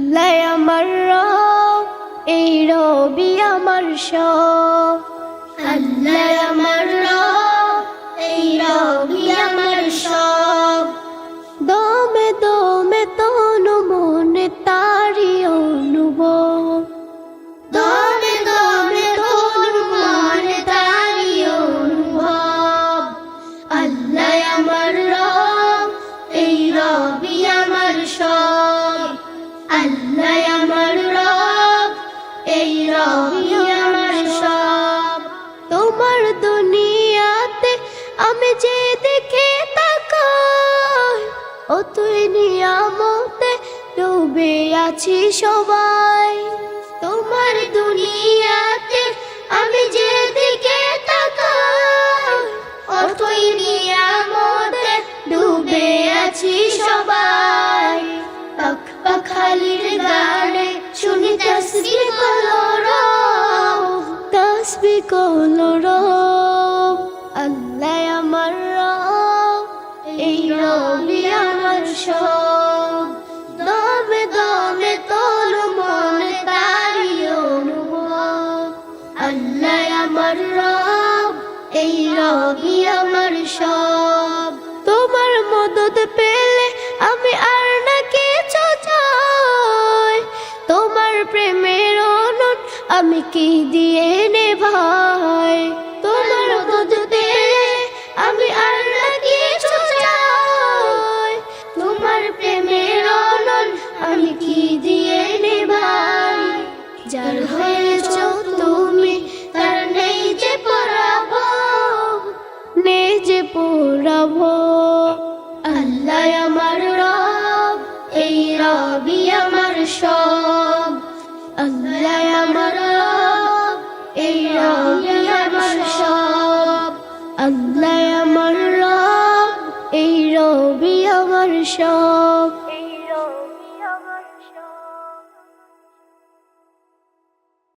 আল্লাহ আমার রব, এই রবি আমার সব। আল্লাহ আমার রব, এই রবি আমার সব। দমে দমে তনু মনে তারি অনুভব, দমে দমে তনু মনে তারি অনুভব। আল্লাহ আমার রব, এই রবি আমার সব। আল্লাহ আমার রব, এই রবি আমার সব। তোমার দুনিয়াতে আমি যে দেখে তাকাই, ও তুই নিয়ামতে ডুবে আছি সবাই। তোমার দুনিয়াতে আমি যে দিকে তাকাই, ও তুই নিয়ামতে ডুবে আছি সবাই। পাখ পাখালির গানে শুনি তাসবিহ কলরব, তাসবিহ কলরব। আল্লাহ আমার রব, এই রবি আমার সব। দমে দমে তোর মনে তারি অনুভব। আল্লাহ আমার রব, এই রবি আমার সব। তোমার মদদ পেলে আমি আর না কিছু চাই, তোমার প্রেমের অনুন আমি কি দিয়ে নেভাই। তোমার মদদ পেলে আমি আর না কিছু চাই, তোমার প্রেমের অনুন আমি কি দিয়ে নেভাই। যার হয়েছ তুমি তার নেই যে পরাভব, নেই যে পরাভব। আল্লাহ আমার রব, এই রবি আমার সব। আল্লাহ আমার রব, এই রবি আমার সব। আল্লাহ আমার রব, এই রবি আমার সব।